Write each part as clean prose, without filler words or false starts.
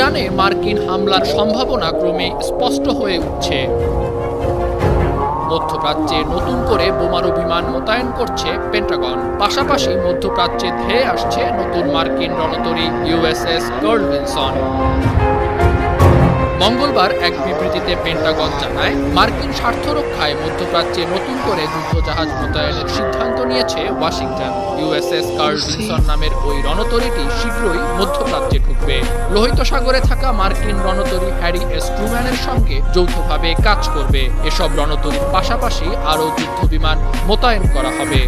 ইরানে মার্কিন হামলার সম্ভাবনা ক্রমে স্পষ্ট হয়ে উঠছে। মধ্যপ্রাচ্যে নতুন করে বোমারু বিমান মোতায়েন করছে পেন্টাগন। পাশাপাশি মধ্যপ্রাচ্যে ধেয়ে আসছে নতুন মার্কিন রণতরী ইউএসএস কার্ল উইলসন। মঙ্গলবার এক বিবৃতিতে পেন্টাগন জানায়, মার্কিন স্বার্থ রক্ষায় মধ্যপ্রাচ্যে নতুন করে যুদ্ধজাহাজ মোতায়েনের সিদ্ধান্ত নিয়েছে ওয়াশিংটন। ইউএসএস কার্ল উইলসন নামের ওই রণতরীটি শীঘ্রই মধ্যপ্রাচ্যে ঢুকবে। লোহিত সাগরে থাকা মার্কিন রণতরী হ্যারি এস ট্রুম্যানের সঙ্গে যৌথভাবে কাজ করবে। এসব রণতরীর পাশাপাশি আরও যুদ্ধবিমান মোতায়েন করা হবে।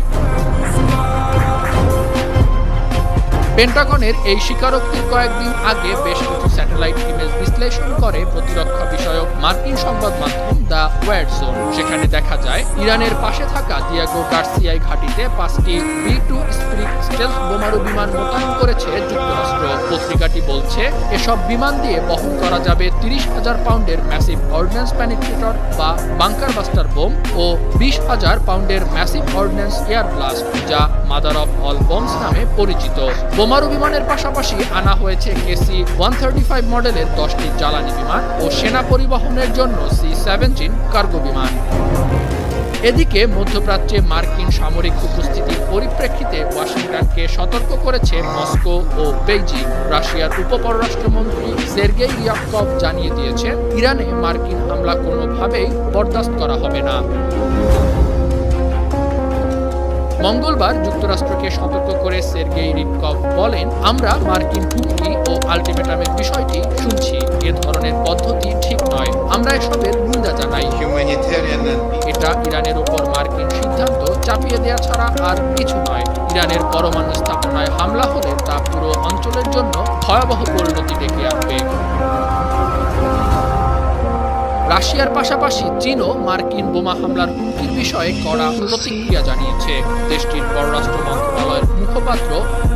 পেন্টাগনের এই স্বীকারোক্তির কয়েকদিন আগে বেশ কিছু স্যাটেলাইট ইমেজ বিশ্লেষণ করে প্রতিরক্ষা বিষয়ক মার্কিন সংবাদ মাধ্যম দ্য ওয়ার জোন। সেখানে দেখা যায়, ইরানের পাশে থাকা দিয়াগো গার্সিয়ায় ঘাঁটিতে 5টি B-2 স্পিরিট স্টেলথ বোমারু বিমান মোতায়েন করেছে যুক্তরাষ্ট্র। পত্রিকাটি বলছে, এসব বিমান দিয়ে বহন করা যাবে 30,000 পাউন্ডের ম্যাসিভ অর্ডিন্যান্স পেনিট্রেটর বা বাংকার বাস্টার বোম ও 20,000 পাউন্ডের ম্যাসিভ অর্ডিন্যান্স এয়ার ব্লাস্ট, যা মাদার অফ অল বোমস নামে পরিচিত। বোমারু বিমানের পাশাপাশি আনা হয়েছে KC-135 মডেলের 10টি জ্বালানি বিমান ও সেনা পরিবহনের জন্য C-17 কার্গো বিমান। এদিকে মধ্যপ্রাচ্যে মার্কিন সামরিক উপস্থিতির পরিপ্রেক্ষিতে ওয়াশিংটনকে সতর্ক করেছে মস্কো ও বেইজিং। রাশিয়ার উপপররাষ্ট্রমন্ত্রী সের্গেই রিয়াবকভ জানিয়ে দিয়েছেন, ইরানে মার্কিন হামলা কোনোভাবেই বরদাস্ত করা হবে না। মঙ্গলবার যুক্তরাষ্ট্রকে সতর্ক করে সের্গেই রিবকভ বলেন, আমরা মার্কিন হুমকি ও আলটিমেটামের বিষয়টি শুনছি। এ ধরনের পদ্ধতি ঠিক নয়। আমরা এসবের নিন্দা জানাই। এটা ইরানের উপর মার্কিন সিদ্ধান্ত চাপিয়ে দেওয়া ছাড়া আর কিছু নয়। ইরানের পরমাণু স্থাপনায় হামলা হলে তা পুরো অঞ্চলের জন্য ভয়াবহ পরিণতি ডেকে আনবে। রাশিয়ার পাশাপাশি চীনও মার্কিন বোমা হামলার হুমকির বিষয়ে কড়া প্রতিক্রিয়া জানিয়েছে। দেশটির পররাষ্ট্র মন্ত্রণালয়ের মুখপাত্র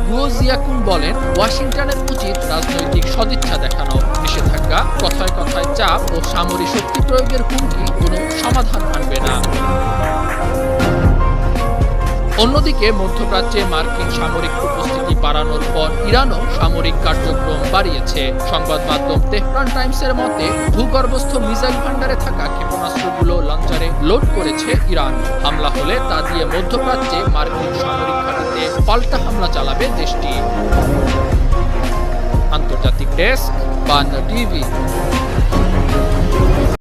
গুও জিয়াকুন বলেন, ওয়াশিংটনের উচিত রাজনৈতিক সদিচ্ছা দেখানো। নিষেধাজ্ঞা, কথায় কথায় চাপ ও সামরিক শক্তি প্রয়োগের হুমকি কোনো সমাধান আনবে না। অন্যদিকে মধ্যপ্রাচ্যে মার্কিন সামরিক উপস্থিতি বাড়ানোর পর ইরানও সামরিক কার্যক্রম বাড়িয়েছে। সংবাদ মাধ্যম তেহরান টাইমসের মতে, ভূগর্ভস্থ মিসাইল ভান্ডারে থাকা ক্ষেপণাস্ত্রগুলো লঞ্চারে লোড করেছে ইরান। হামলা হলে তা দিয়ে মধ্যপ্রাচ্যে মার্কিন সামরিক ঘাঁটিতে পাল্টা হামলা চালাবে দেশটি। আন্তর্জাতিক ডেস্ক, বাংলা টিভি।